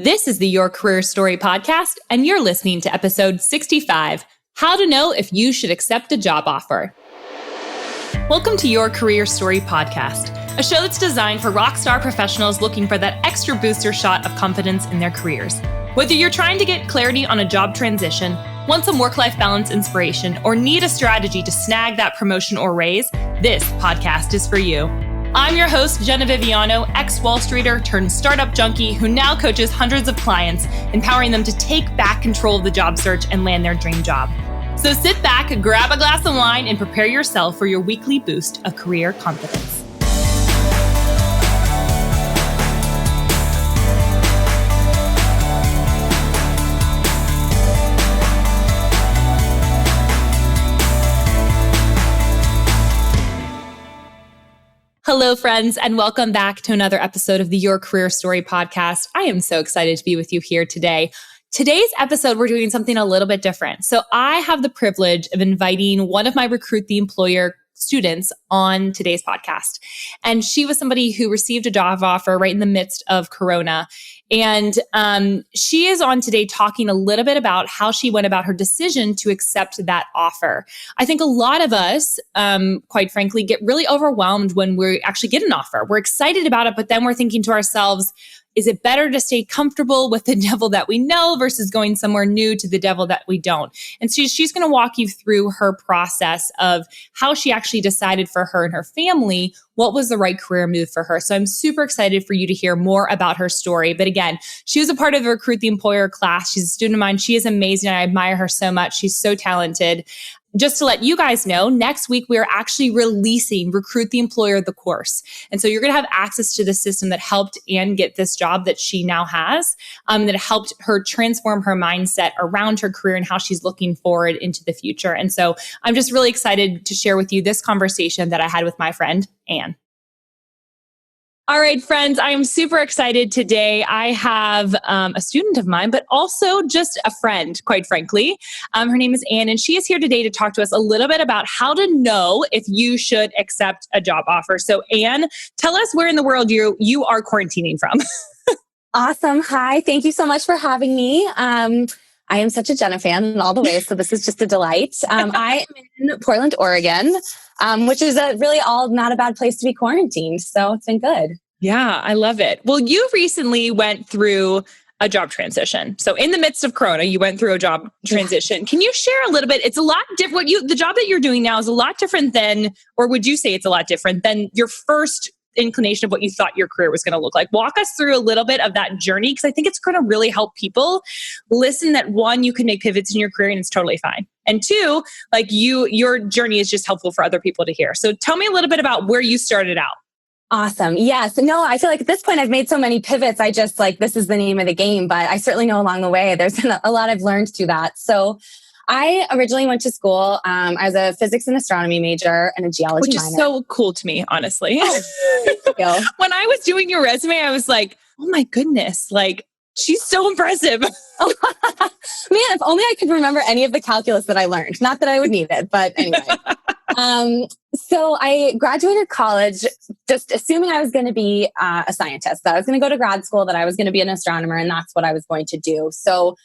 This is the Your Career Story podcast, and you're listening to episode 65, How to Know If You Should Accept a Job Offer. Welcome to Your Career Story podcast, a show that's designed for rockstar professionals looking for that extra booster shot of confidence in their careers. Whether you're trying to get clarity on a job transition, want some work-life balance inspiration, or need a strategy to snag that promotion or raise, this podcast is for you. I'm your host, Jenna Viviano, ex-Wall Streeter turned startup junkie who now coaches hundreds of clients, empowering them to take back control of the job search and land their dream job. So sit back, grab a glass of wine, and prepare yourself for your weekly boost of career confidence. Hello, friends, and welcome back to another episode of the Your Career Story podcast. I am so excited to be with you here today. Today's episode, we're doing something a little bit different. So I have the privilege of inviting one of my Recruit the Employer students on today's podcast. And she was somebody who received a job offer right in the midst of Corona. And she is on today talking a little bit about how she went about her decision to accept that offer. I think a lot of us, quite frankly, get really overwhelmed when we actually get an offer. We're excited about it, but then we're thinking to ourselves, is it better to stay comfortable with the devil that we know versus going somewhere new to the devil that we don't? And so she's going to walk you through her process of how she actually decided for her and her family what was the right career move for her. So I'm super excited for you to hear more about her story. But again, she was a part of the Recruit the Employer class. She's a student of mine. She is amazing. I admire her so much. She's so talented. Just to let you guys know, next week, we are actually releasing Recruit the Employer, the course. And so you're going to have access to the system that helped Anne get this job that she now has, that helped her transform her mindset around her career and how she's looking forward into the future. And so I'm just really excited to share with you this conversation that I had with my friend, Anne. All right, friends, I am super excited today. I have a student of mine, but also just a friend, quite frankly. Her name is Anne, and she is here today to talk to us a little bit about how to know if you should accept a job offer. So Anne, tell us where in the world you are quarantining from. Awesome. Hi. Thank you so much for having me. I am such a Jenna fan in all the ways, so this is just a delight. I am in Portland, Oregon, which is really all not a bad place to be quarantined. So it's been good. Yeah, I love it. Well, you recently went through a job transition. So in the midst of Corona, you went through a job transition. Can you share a little bit? It's a lot different. The job that you're doing now is a lot different than, or would you say it's a lot different than your first inclination of what you thought your career was going to look like? Walk us through a little bit of that journey, because I think it's going to really help people listen that one, you can make pivots in your career and it's totally fine. And two, like your journey is just helpful for other people to hear. So tell me a little bit about where you started out. Awesome. Yes. No, I feel like at this point I've made so many pivots. I just this is the name of the game, but I certainly know along the way there's been a lot I've learned through that. So I originally went to school. I was a physics and astronomy major and a geology minor. Which is so cool to me, honestly. Oh, thank you. When I was doing your resume, I was like, oh my goodness, like she's so impressive. Oh, man, if only I could remember any of the calculus that I learned. Not that I would need it, but anyway. So I graduated college just assuming I was going to be a scientist, that I was going to go to grad school, that I was going to be an astronomer, and that's what I was going to do. So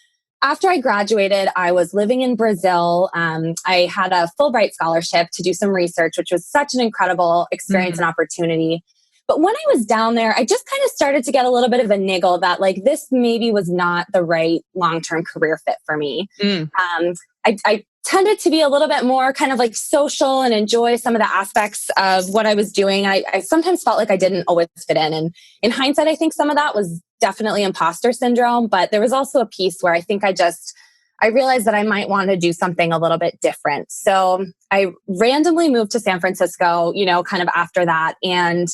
after I graduated, I was living in Brazil. I had a Fulbright scholarship to do some research, which was such an incredible experience and opportunity. But when I was down there, I just kind of started to get a little bit of a niggle that this maybe was not the right long-term career fit for me. I tended to be a little bit more kind of social and enjoy some of the aspects of what I was doing. I sometimes felt like I didn't always fit in. And in hindsight, I think some of that was definitely imposter syndrome. But there was also a piece where I think I realized that I might want to do something a little bit different. So I randomly moved to San Francisco, kind of after that. And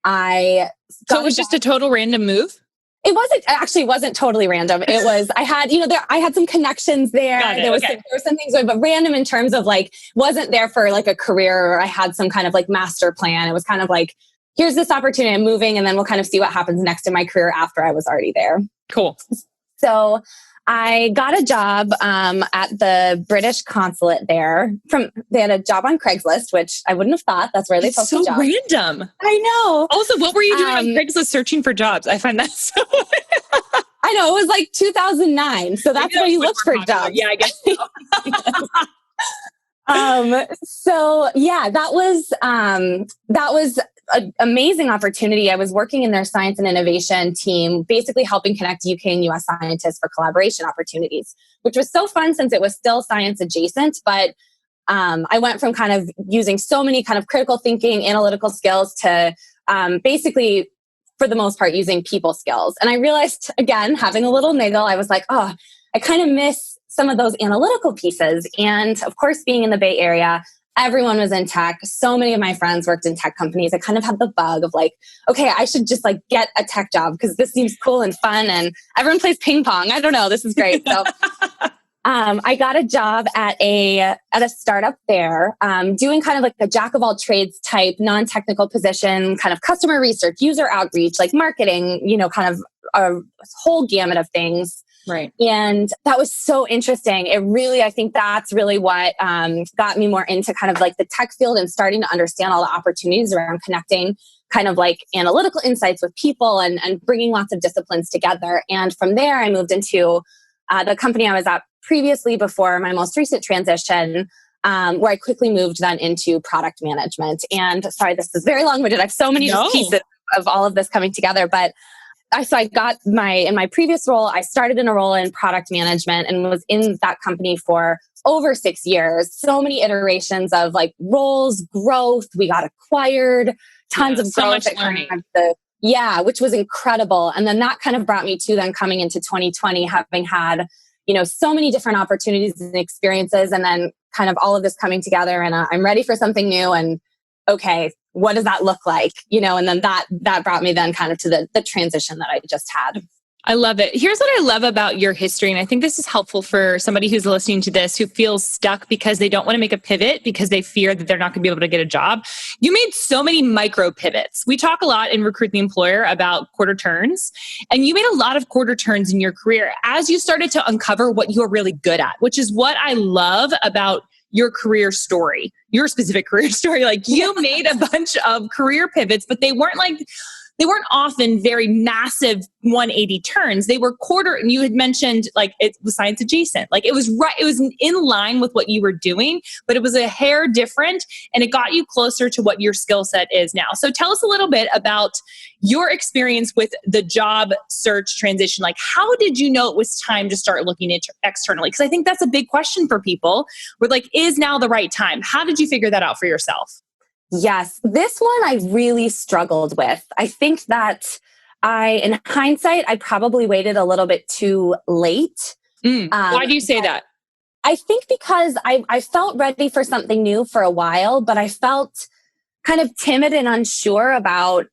so it was just a total random move? It wasn't totally random. It was, I had some connections there. There were some things, but random in terms of wasn't there for a career, or I had some kind of master plan. It was kind of here's this opportunity, I'm moving, and then we'll kind of see what happens next in my career after I was already there. Cool. So I got a job at the British consulate there. They had a job on Craigslist, which I wouldn't have thought. That's where they posted jobs. So random. I know. Also, what were you doing on Craigslist searching for jobs? I find that so... I know, it was like 2009. So that's where you looked for jobs. Yeah, I guess so. So yeah, that was an amazing opportunity. I was working in their science and innovation team, basically helping connect UK and US scientists for collaboration opportunities, which was so fun since it was still science adjacent. But I went from kind of using so many kind of critical thinking, analytical skills to basically, for the most part, using people skills. And I realized, again, having a little niggle, I was like, oh, I kind of miss some of those analytical pieces. And of course, being in the Bay Area, everyone was in tech. So many of my friends worked in tech companies. I kind of had the bug of like, okay, I should just like get a tech job because this seems cool and fun. And everyone plays ping pong. I don't know. This is great. So I got a job at a startup there, doing kind of like a jack of all trades type, non-technical position, kind of customer research, user outreach, like marketing, kind of a whole gamut of things. Right. And that was so interesting. I think that's really what got me more into kind of like the tech field and starting to understand all the opportunities around connecting kind of like analytical insights with people and bringing lots of disciplines together. And from there, I moved into the company I was at previously before my most recent transition, where I quickly moved then into product management. And sorry, this is very long-winded. I have so many pieces of all of this coming together, but I got in my previous role, I started in a role in product management and was in that company for over 6 years. So many iterations of like roles, growth. We got acquired, tons of growth. So much learning. Which was incredible. And then that kind of brought me to then coming into 2020, having had, so many different opportunities and experiences, and then kind of all of this coming together. And I'm ready for something new. And okay, what does that look like? And then that brought me then kind of to the transition that I just had. I love it. Here's what I love about your history. And I think this is helpful for somebody who's listening to this, who feels stuck because they don't want to make a pivot because they fear that they're not going to be able to get a job. You made so many micro pivots. We talk a lot in Recruit the Employer about quarter turns, and you made a lot of quarter turns in your career as you started to uncover what you are really good at, which is what I love about your career story, your specific career story. Like you made a bunch of career pivots, but they weren't often very massive 180 turns. They were quarter, and you had mentioned like it was science adjacent. Like it was right. It was in line with what you were doing, but it was a hair different, and it got you closer to what your skill set is now. So tell us a little bit about your experience with the job search transition. Like how did you know it was time to start looking externally? Because I think that's a big question for people. We're like, is now the right time? How did you figure that out for yourself? Yes, this one I really struggled with. I think that in hindsight, I probably waited a little bit too late. Why do you say that? I think because I felt ready for something new for a while, but I felt kind of timid and unsure about,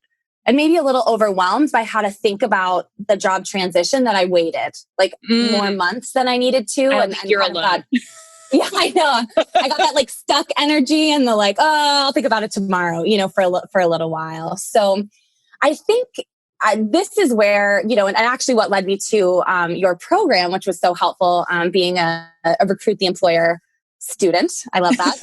and maybe a little overwhelmed by how to think about the job transition, that I waited like more months than I needed to. And you're alone. Yeah, I know. I got that like stuck energy and the like, oh, I'll think about it tomorrow, for a little while. So I think this is where, and actually what led me to your program, which was so helpful, being a Recruit the Employer student. I love that.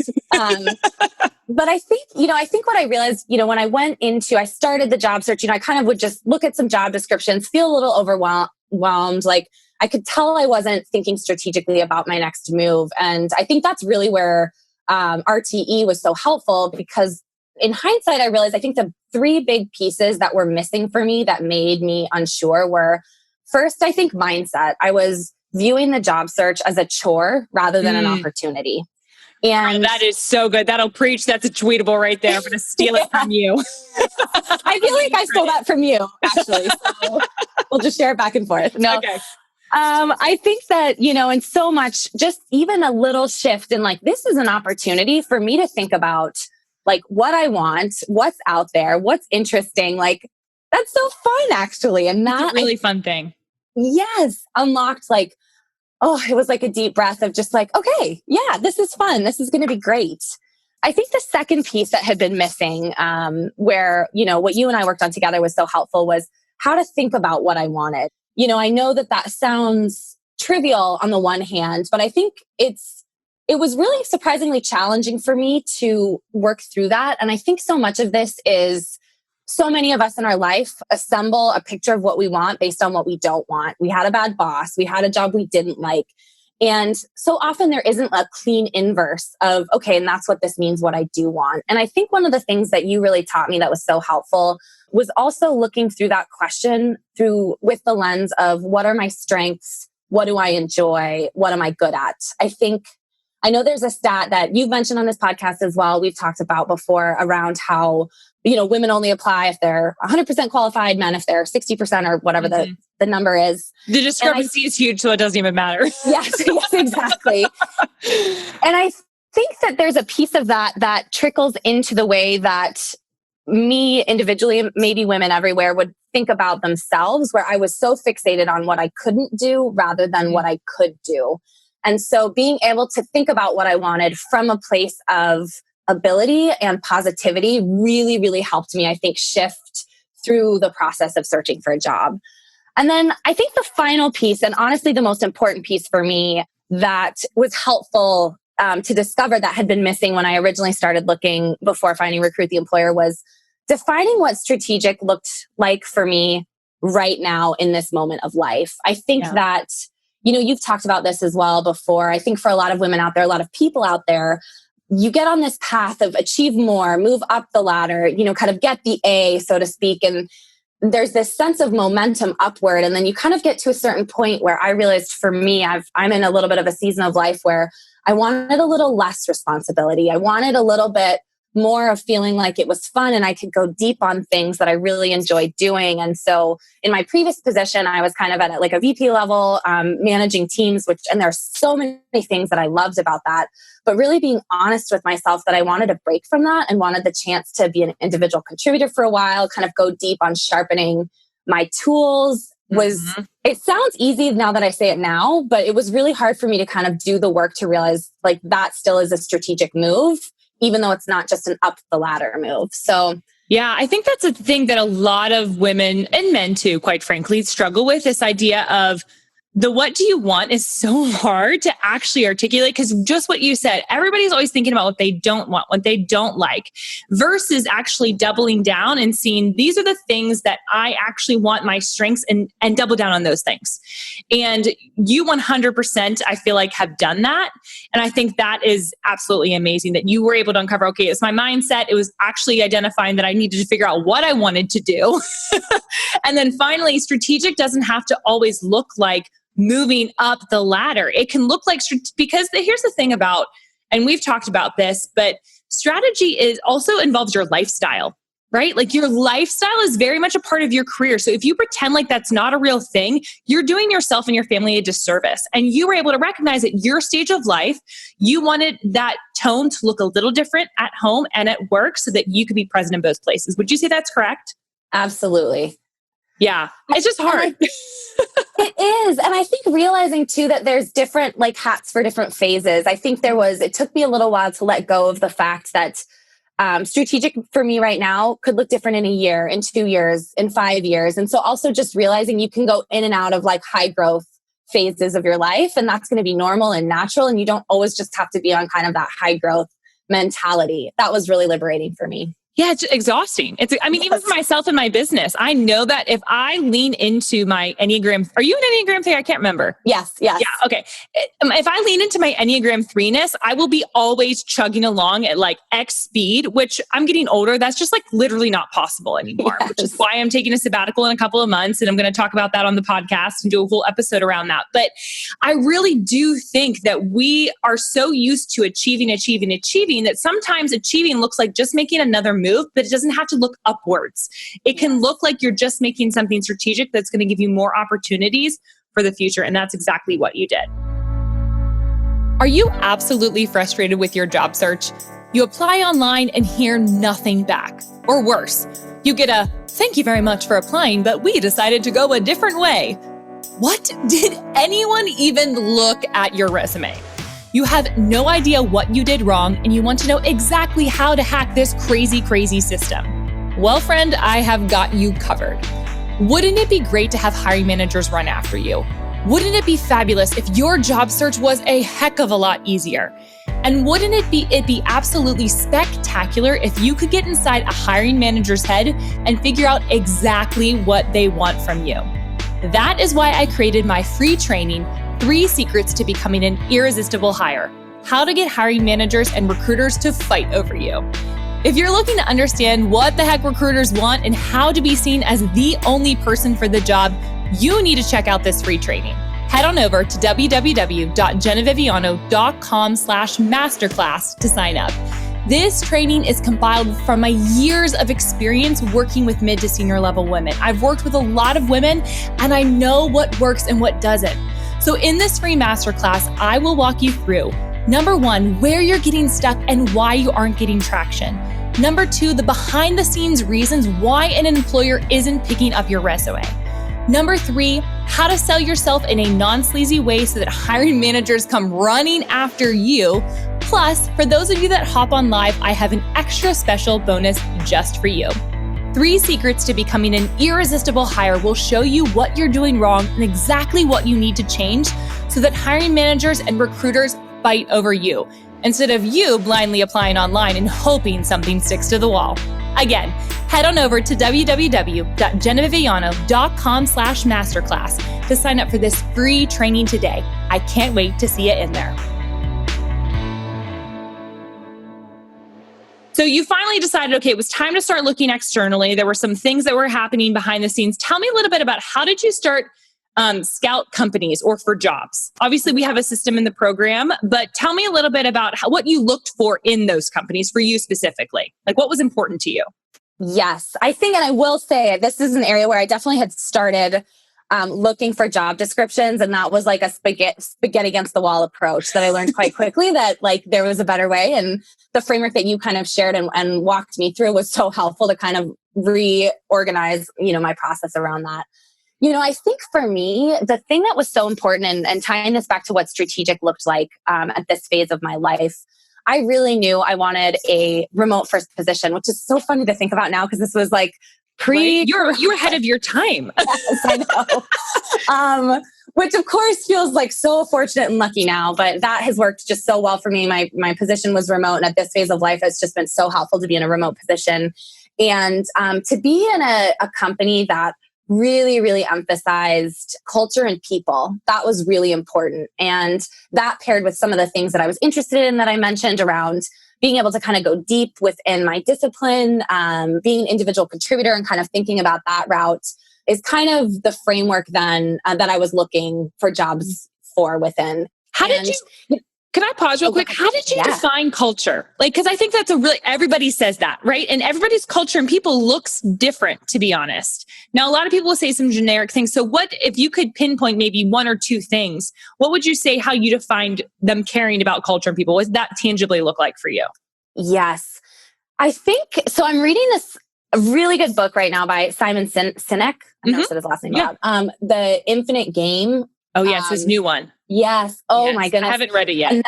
But I think what I realized, when I started the job search, I kind of would just look at some job descriptions, feel a little overwhelmed, like I could tell I wasn't thinking strategically about my next move. And I think that's really where RTE was so helpful, because in hindsight, I realized I think the three big pieces that were missing for me that made me unsure were, first, I think mindset. I was viewing the job search as a chore rather than an opportunity. And that is so good. That'll preach. That's a tweetable right there. I'm going to steal it from you. I feel like I stole that from you, actually. So we'll just share it back and forth. No. Okay. I think that, and so much, just even a little shift in like, this is an opportunity for me to think about like what I want, what's out there, what's interesting. Like, that's so fun, actually. And that's a really fun thing. Yes. Unlocked like, it was like a deep breath of just like, okay, yeah, this is fun. This is going to be great. I think the second piece that had been missing, where, what you and I worked on together was so helpful, was how to think about what I wanted. I know that sounds trivial on the one hand, but I think it was really surprisingly challenging for me to work through that. And I think so much of this is so many of us in our life assemble a picture of what we want based on what we don't want. We had a bad boss. We had a job we didn't like. And so often there isn't a clean inverse of, okay, and that's what this means, what I do want. And I think one of the things that you really taught me that was so helpful was also looking through that question with the lens of what are my strengths? What do I enjoy? What am I good at? I know there's a stat that you've mentioned on this podcast as well. We've talked about before around how, women only apply if they're 100% qualified, men if they're 60% or whatever the number is. The discrepancy is huge, so it doesn't even matter. Yes, exactly. And I think that there's a piece of that trickles into the way that me individually, maybe women everywhere, would think about themselves, where I was so fixated on what I couldn't do rather than what I could do. And so being able to think about what I wanted from a place of ability and positivity really, really helped me, I think, shift through the process of searching for a job. And then I think the final piece, and honestly the most important piece for me that was helpful to discover that had been missing when I originally started looking before finding Recruit the Employer, was defining what strategic looked like for me right now in this moment of life. I think that, you've talked about this as well before. I think for a lot of women out there, a lot of people out there, you get on this path of achieve more, move up the ladder, kind of get the A, so to speak. And there's this sense of momentum upward. And then you kind of get to a certain point where I realized for me, I'm in a little bit of a season of life where I wanted a little less responsibility. I wanted a little bit more of feeling like it was fun and I could go deep on things that I really enjoyed doing. And so in my previous position, I was kind of at like a VP level, managing teams, and there's so many things that I loved about that. But really being honest with myself that I wanted a break from that and wanted the chance to be an individual contributor for a while, kind of go deep on sharpening my tools. It sounds easy now that I say it now, but it was really hard for me to kind of do the work to realize like that still is a strategic move, even though it's not just an up the ladder move. So yeah, I think that's a thing that a lot of women and men too, quite frankly, struggle with, this idea of the what do you want is so hard to actually articulate, because just what you said, everybody's always thinking about what they don't want, what they don't like, versus actually doubling down and seeing these are the things that I actually want, my strengths, and double down on those things. And you 100%, I feel like, have done that. And I think that is absolutely amazing that you were able to uncover, okay, it's my mindset. It was actually identifying that I needed to figure out what I wanted to do. And then finally, strategic doesn't have to always look like moving up the ladder. It can look like, because here's the thing about, and we've talked about this, but strategy also involves your lifestyle, right? Like your lifestyle is very much a part of your career. So if you pretend like that's not a real thing, you're doing yourself and your family a disservice. And you were able to recognize at your stage of life, you wanted that tone to look a little different at home and at work so that you could be present in both places. Would you say that's correct? Absolutely. Yeah. It's just hard. It is. And I think realizing too that there's different like hats for different phases. I think it took me a little while to let go of the fact that strategic for me right now could look different in a year, in 2 years, in 5 years. And so also just realizing you can go in and out of like high growth phases of your life, and that's going to be normal and natural. And you don't always just have to be on kind of that high growth mentality. That was really liberating for me. Yeah, it's exhausting. Even for myself and my business, I know that if I lean into my Enneagram, are you an Enneagram 3? I can't remember. Yes. Yeah. Okay. If I lean into my Enneagram 3-ness, I will be always chugging along at like X speed, which I'm getting older. That's just like literally not possible anymore, Yes. Which is why I'm taking a sabbatical in a couple of months. And I'm going to talk about that on the podcast and do a whole episode around that. But I really do think that we are so used to achieving that sometimes achieving looks like just making another move, but it doesn't have to look upwards. It can look like you're just making something strategic that's going to give you more opportunities for the future. And that's exactly what you did. Are you absolutely frustrated with your job search? You apply online and hear nothing back. Or worse, you get a "thank you very much for applying, but we decided to go a different way." What? Did anyone even look at your resume? You have no idea what you did wrong, and you want to know exactly how to hack this crazy system. Well, friend, I have got you covered. Wouldn't it be great to have hiring managers run after you? Wouldn't it be fabulous if your job search was a heck of a lot easier? And wouldn't it be absolutely spectacular if you could get inside a hiring manager's head and figure out exactly what they want from you? That is why I created my free training, 3 Secrets to Becoming an Irresistible Hire: How to Get Hiring Managers and Recruiters to Fight Over You. If you're looking to understand what the heck recruiters want and how to be seen as the only person for the job, you need to check out this free training. Head on over to www.jennaviviano.com/masterclass to sign up. This training is compiled from my years of experience working with mid to senior level women. I've worked with a lot of women and I know what works and what doesn't. So in this free masterclass, I will walk you through, number 1, where you're getting stuck and why you aren't getting traction. Number 2, the behind the scenes reasons why an employer isn't picking up your resume. Number 3, how to sell yourself in a non-sleazy way so that hiring managers come running after you. Plus, for those of you that hop on live, I have an extra special bonus just for you. 3 Secrets to Becoming an Irresistible Hire will show you what you're doing wrong and exactly what you need to change so that hiring managers and recruiters fight over you, instead of you blindly applying online and hoping something sticks to the wall. Again, head on over to www.jennaviviano.com/masterclass to sign up for this free training today. I can't wait to see you in there. So you finally decided, okay, it was time to start looking externally. There were some things that were happening behind the scenes. Tell me a little bit about how did you start scout companies or for jobs? Obviously, we have a system in the program, but tell me a little bit about what you looked for in those companies for you specifically. Like what was important to you? Yes, I think, and I will say this is an area where I definitely had started looking for job descriptions. And that was like a spaghetti against the wall approach that I learned quite quickly that like there was a better way. And the framework that you kind of shared and walked me through was so helpful to kind of reorganize, my process around that. I think for me, the thing that was so important and tying this back to what strategic looked like at this phase of my life, I really knew I wanted a remote first position, which is so funny to think about now because this was like right? You're ahead of your time. Yes, I know. Which of course feels like so fortunate and lucky now, but that has worked just so well for me. My position was remote, and at this phase of life, it's just been so helpful to be in a remote position and to be in a company that really, really emphasized culture and people. That was really important. And that paired with some of the things that I was interested in that I mentioned around being able to kind of go deep within my discipline, being an individual contributor and kind of thinking about that route is kind of the framework then that I was looking for jobs for within. Can I pause real quick? How did you define culture? Because I think that's everybody says that, right? And everybody's culture and people looks different, to be honest. Now, a lot of people will say some generic things. So what, if you could pinpoint maybe 1 or 2 things, what would you say how you defined them caring about culture and people? What does that tangibly look like for you? Yes. I think, so I'm reading this really good book right now by Simon Sinek. I never said his last name out. The Infinite Game. Oh, yes, his new one. Yes. Oh, yes. My goodness. I haven't read it yet.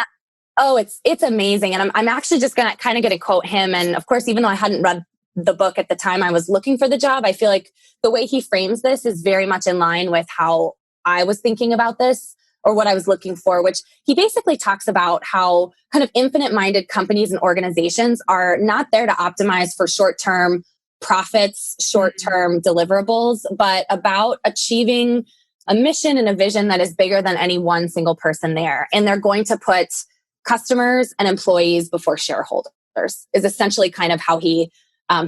It's amazing. And I'm actually just going to quote him. And of course, even though I hadn't read the book at the time I was looking for the job, I feel like the way he frames this is very much in line with how I was thinking about this or what I was looking for, which he basically talks about how kind of infinite-minded companies and organizations are not there to optimize for short-term profits, short-term deliverables, but about achieving a mission and a vision that is bigger than any one single person there. And they're going to put customers and employees before shareholders is essentially kind of how he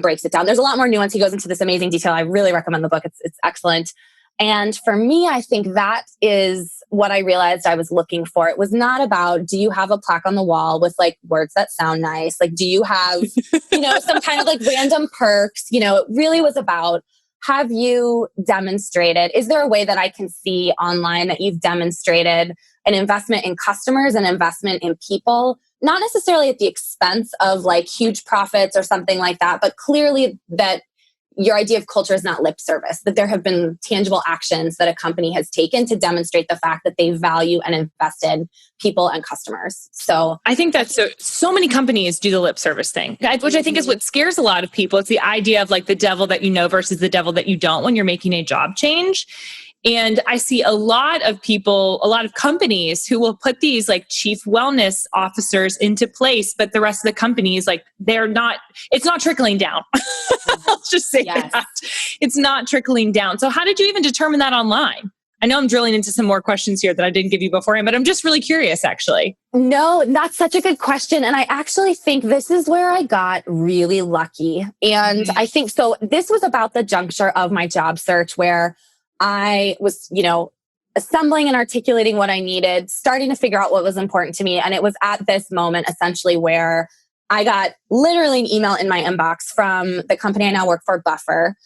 breaks it down. There's a lot more nuance. He goes into this amazing detail. I really recommend the book. It's excellent. And for me, I think that is what I realized I was looking for. It was not about, do you have a plaque on the wall with like words that sound nice? Like, do you have, some kind of like random perks? It really was about, have you demonstrated, is there a way that I can see online that you've demonstrated an investment in customers and investment in people, not necessarily at the expense of like huge profits or something like that, but clearly that your idea of culture is not lip service, that there have been tangible actions that a company has taken to demonstrate the fact that they value and invest in people and customers. So I think that's so many companies do the lip service thing, which I think is what scares a lot of people. It's the idea of like the devil that you know versus the devil that you don't when you're making a job change. And I see a lot of people, a lot of companies who will put these like chief wellness officers into place, but the rest of the companies, like it's not trickling down. I'll just say that. It's not trickling down. So how did you even determine that online? I know I'm drilling into some more questions here that I didn't give you beforehand, but I'm just really curious, actually. No, that's such a good question. And I actually think this is where I got really lucky. And I think so. This was about the juncture of my job search where I was, assembling and articulating what I needed, starting to figure out what was important to me. And it was at this moment, essentially, where I got literally an email in my inbox from the company I now work for, Buffer,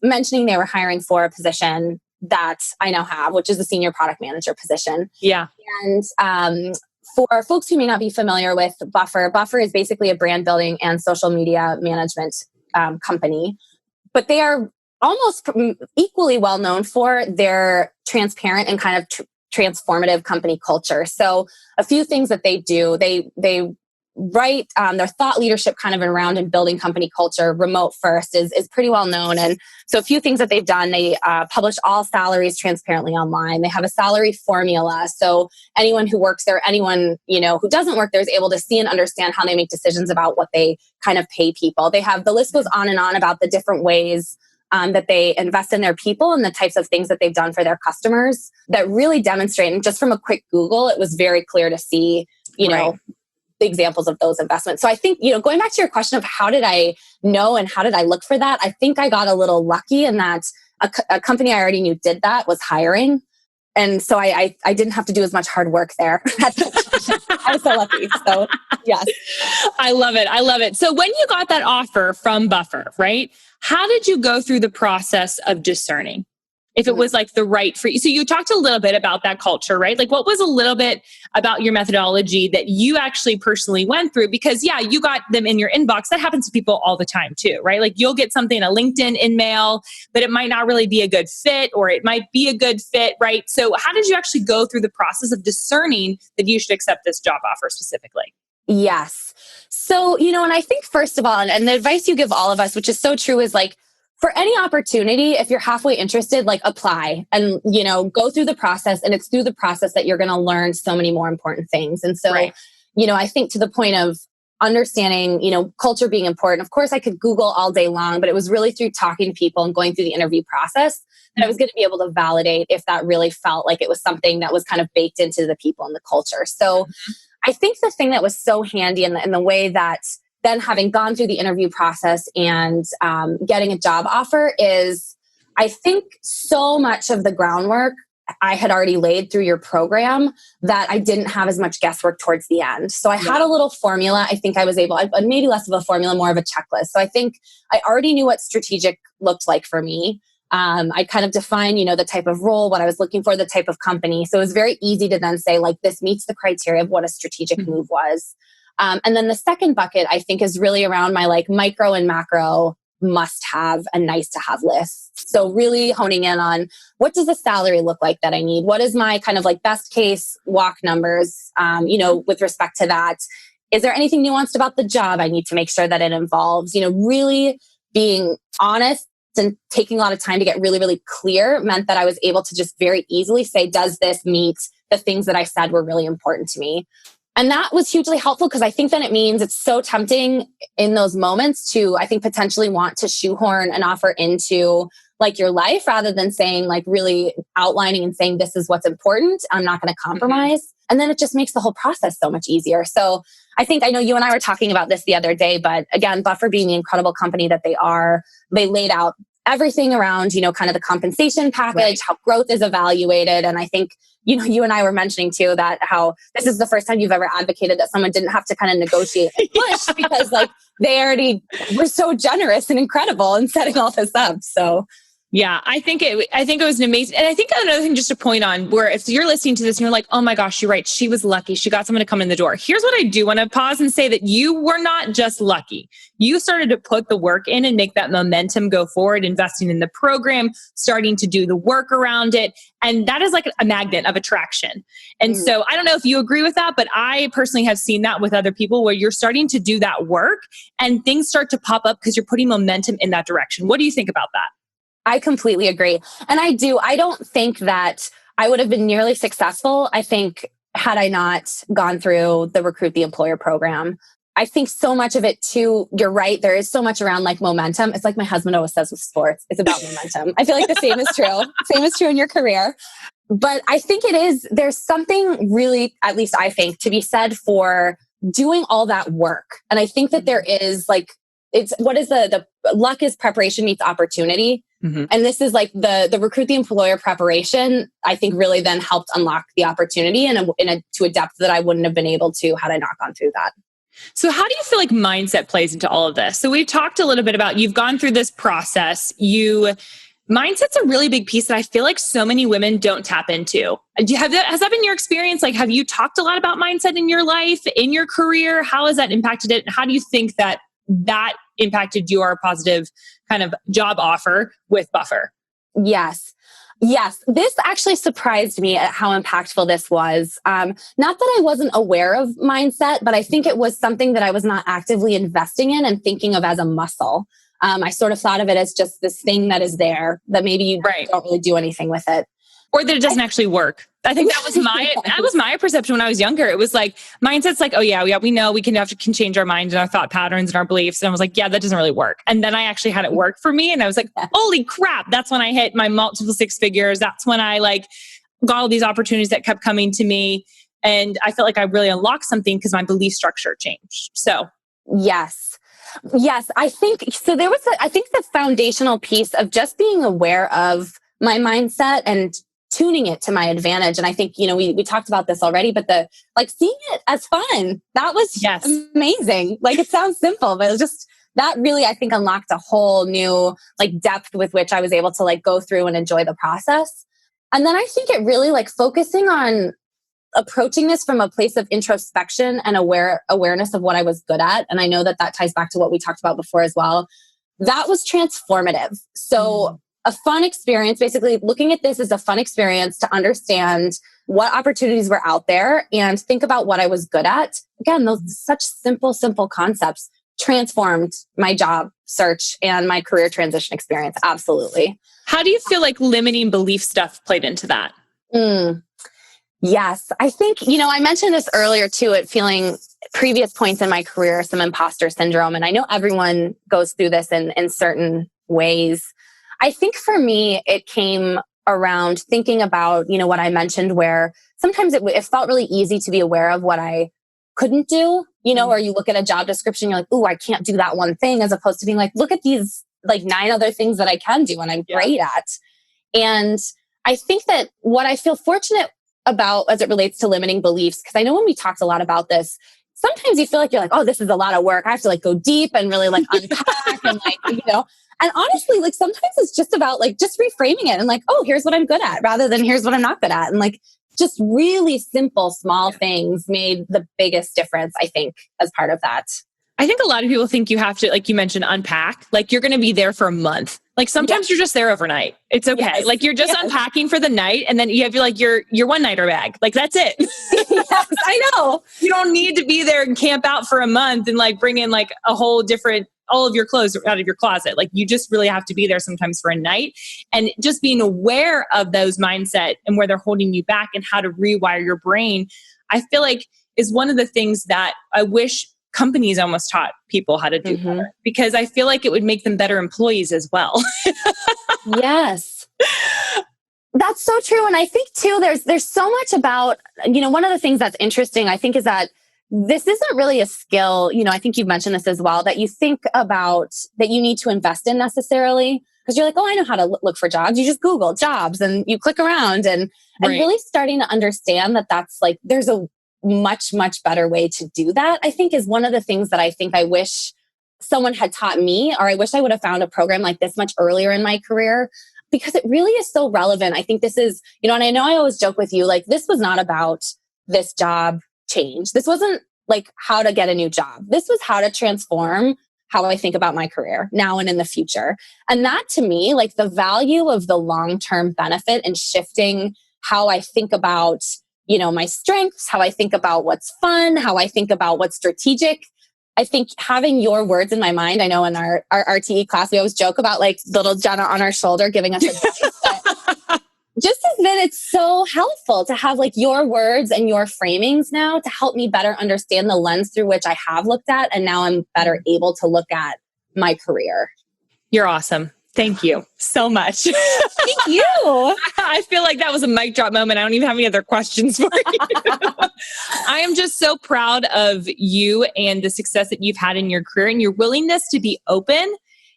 mentioning they were hiring for a position that I now have, which is the senior product manager position. Yeah. And for folks who may not be familiar with Buffer, Buffer is basically a brand building and social media management company, but they are almost equally well known for their transparent and kind of transformative company culture. So a few things that they do, they write their thought leadership kind of around and building company culture remote first is pretty well known. And so a few things that they've done, they publish all salaries transparently online. They have a salary formula. So anyone who works there, anyone, who doesn't work there is able to see and understand how they make decisions about what they kind of pay people. They have, the list goes on and on about the different ways that they invest in their people and the types of things that they've done for their customers that really demonstrate. And just from a quick Google, it was very clear to see, the examples of those investments. So I think, going back to your question of how did I know and how did I look for that? I think I got a little lucky in that a company I already knew did that was hiring. And so I didn't have to do as much hard work there. I was so lucky. So yes. I love it. I love it. So when you got that offer from Buffer, right? How did you go through the process of discerning if it was like the right for you? So you talked a little bit about that culture, right? Like what was a little bit about your methodology that you actually personally went through? Because you got them in your inbox. That happens to people all the time too, right? Like you'll get something, a LinkedIn in mail, but it might not really be a good fit, or it might be a good fit, right? So how did you actually go through the process of discerning that you should accept this job offer specifically? Yes. So, and I think first of all, and the advice you give all of us, which is so true, is like, for any opportunity, if you're halfway interested, like apply and, go through the process. And it's through the process that you're going to learn so many more important things. And so, I think to the point of understanding, culture being important, of course I could Google all day long, but it was really through talking to people and going through the interview process that I was going to be able to validate if that really felt like it was something that was kind of baked into the people and the culture. So I think the thing that was so handy in the way that then having gone through the interview process and getting a job offer is, I think so much of the groundwork I had already laid through your program that I didn't have as much guesswork towards the end. So I had a little formula. I think I was able, maybe less of a formula, more of a checklist. So I think I already knew what strategic looked like for me. I kind of defined, the type of role, what I was looking for, the type of company. So it was very easy to then say, like, this meets the criteria of what a strategic move was. And then the second bucket, I think, is really around my like micro and macro must have and nice to have lists. So really honing in on what does the salary look like that I need? What is my kind of like best case walk numbers, with respect to that? Is there anything nuanced about the job I need to make sure that it involves? Really being honest and taking a lot of time to get really, really clear meant that I was able to just very easily say, does this meet the things that I said were really important to me? And that was hugely helpful because I think then it means it's so tempting in those moments to, I think, potentially want to shoehorn an offer into like your life rather than saying like really outlining and saying, this is what's important. I'm not going to compromise. And then it just makes the whole process so much easier. So I know you and I were talking about this the other day, but again, Buffer being the incredible company that they are, they laid out everything around, kind of the compensation package, how growth is evaluated. And I think, you and I were mentioning too that how this is the first time you've ever advocated that someone didn't have to kind of negotiate and push because like they already were so generous and incredible in setting all this up. So yeah, I think it was an amazing, and I think another thing just to point on where if you're listening to this and you're like, oh my gosh, you're right. She was lucky. She got someone to come in the door. Here's what I do want to pause and say that you were not just lucky. You started to put the work in and make that momentum go forward, investing in the program, starting to do the work around it. And that is like a magnet of attraction. And so I don't know if you agree with that, but I personally have seen that with other people where you're starting to do that work and things start to pop up because you're putting momentum in that direction. What do you think about that? I completely agree. And I don't think that I would have been nearly successful. I think had I not gone through the Recruit the Employer program, I think so much of it too, you're right. There is so much around like momentum. It's like my husband always says with sports, it's about momentum. I feel like the same is true. Same is true in your career. But I think there's something really, at least I think, to be said for doing all that work. And I think that there is like, what is the luck is preparation meets opportunity. Mm-hmm. And this is like the Recruit the Employer preparation, I think really then helped unlock the opportunity to a depth that I wouldn't have been able to had I not gone through that. So how do you feel like mindset plays into all of this? So we've talked a little bit about, you've gone through this process. Mindset's a really big piece that I feel like so many women don't tap into. Has that been your experience? Like, have you talked a lot about mindset in your life, in your career? How has that impacted it? And how do you think that impacted your positive kind of job offer with Buffer? Yes. This actually surprised me at how impactful this was. Not that I wasn't aware of mindset, but I think it was something that I was not actively investing in and thinking of as a muscle. I sort of thought of it as just this thing that is there that maybe you don't really do anything with it. Or that it doesn't actually work. I think that was my perception when I was younger. It was like, mindset's like, oh yeah, we know we can change our mind and our thought patterns and our beliefs. And I was like, yeah, that doesn't really work. And then I actually had it work for me. And I was like, holy crap. That's when I hit my multiple six figures. That's when I got all these opportunities that kept coming to me. And I felt like I really unlocked something because my belief structure changed. So yes, I think so. There was, I think the foundational piece of just being aware of my mindset and tuning it to my advantage. And I think, we talked about this already, but seeing it as fun, that was amazing. Like, it sounds simple, but it was just, that really, I think, unlocked a whole new depth with which I was able to go through and enjoy the process. And then I think it really focusing on approaching this from a place of introspection and awareness of what I was good at. And I know that ties back to what we talked about before as well. That was transformative. So a fun experience, basically looking at this as a fun experience to understand what opportunities were out there and think about what I was good at. Again, those such simple concepts transformed my job search and my career transition experience. Absolutely. How do you feel like limiting belief stuff played into that? Yes. I think, I mentioned this earlier too, at feeling previous points in my career, some imposter syndrome. And I know everyone goes through this in certain ways. I think for me, it came around thinking about, what I mentioned, where sometimes it felt really easy to be aware of what I couldn't do, or you look at a job description, you're like, oh, I can't do that one thing, as opposed to being like, look at these 9 other things that I can do and I'm great at. And I think that what I feel fortunate about as it relates to limiting beliefs, because I know when we talked a lot about this, sometimes you feel like you're like, oh, this is a lot of work. I have to go deep and really unpack and and honestly, sometimes it's just about just reframing it and oh, here's what I'm good at rather than here's what I'm not good at. And just really simple, small things made the biggest difference, I think, as part of that. I think a lot of people think you have to, like you mentioned, unpack. You're going to be there for a month. Sometimes you're just there overnight. It's okay. Yes. You're just unpacking for the night, and then you have your one-nighter bag. That's it. Yes, I know. You don't need to be there and camp out for a month and bring in a whole different, all of your clothes out of your closet. You just really have to be there sometimes for a night, and just being aware of those mindset and where they're holding you back and how to rewire your brain, I feel is one of the things that I wish companies almost taught people how to do better, because I feel like it would make them better employees as well. Yes. That's so true. And I think too, there's so much about, one of the things that's interesting, I think, is that this isn't really a skill. I think you've mentioned this as well, that you think about that you need to invest in necessarily. Because you're like, oh, I know how to look for jobs. You just Google jobs and you click around and really starting to understand that that's there's a much, much better way to do that, I think, is one of the things that I wish someone had taught me, or I wish I would have found a program like this much earlier in my career, because it really is so relevant. I think this is, and I know I always joke with you, this was not about this job change. This wasn't how to get a new job. This was how to transform how I think about my career now and in the future. And that, to me, the value of the long-term benefit and shifting how I think about my strengths, how I think about what's fun, how I think about what's strategic. I think having your words in my mind, I know in our RTE class, we always joke about like little Jenna on our shoulder giving us advice. But just as that it's so helpful to have like your words and your framings now to help me better understand the lens through which I have looked at. And now I'm better able to look at my career. You're awesome. Thank you so much. Thank you. I feel like that was a mic drop moment. I don't even have any other questions for you. I am just so proud of you and the success that you've had in your career and your willingness to be open,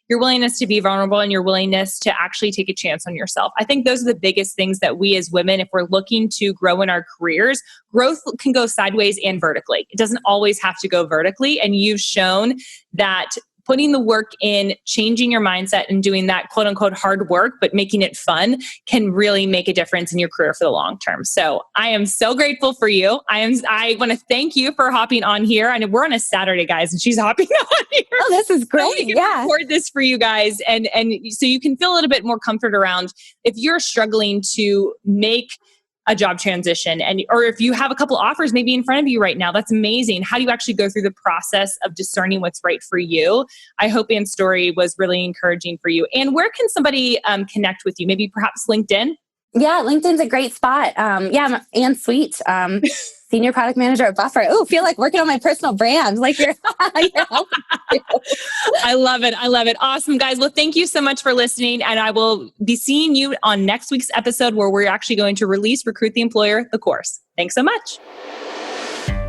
your willingness to be vulnerable, and your willingness to actually take a chance on yourself. I think those are the biggest things that we as women, if we're looking to grow in our careers, growth can go sideways and vertically. It doesn't always have to go vertically. And you've shown that putting the work in, changing your mindset and doing that quote unquote hard work, but making it fun can really make a difference in your career for the long term. So I am so grateful for you. I want to thank you for hopping on here. I know we're on a Saturday, guys, and she's hopping on here. Oh, this is great. So we can record this for you guys. And so you can feel a little bit more comfort around if you're struggling to make a job transition or if you have a couple offers maybe in front of you right now, that's amazing. How do you actually go through the process of discerning what's right for you? I hope Anne's story was really encouraging for you. And where can somebody connect with you? Maybe perhaps LinkedIn? Yeah, LinkedIn's a great spot. I'm Anne Sweet, Senior Product Manager at Buffer. Ooh, feel like working on my personal brand. Like you're helping. I love it. I love it. Awesome, guys. Well, thank you so much for listening. And I will be seeing you on next week's episode where we're actually going to release Recruit the Employer, the course. Thanks so much.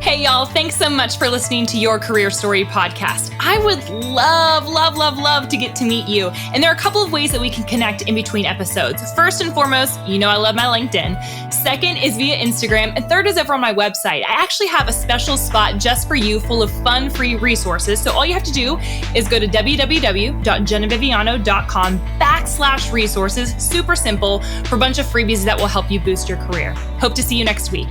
Hey, y'all. Thanks so much for listening to Your Career Story podcast. I would love to get to meet you. And there are a couple of ways that we can connect in between episodes. First and foremost, you know I love my LinkedIn. Second is via Instagram. And third is over on my website. I actually have a special spot just for you full of fun, free resources. So all you have to do is go to www.jennaviviano.com/resources. Super simple for a bunch of freebies that will help you boost your career. Hope to see you next week.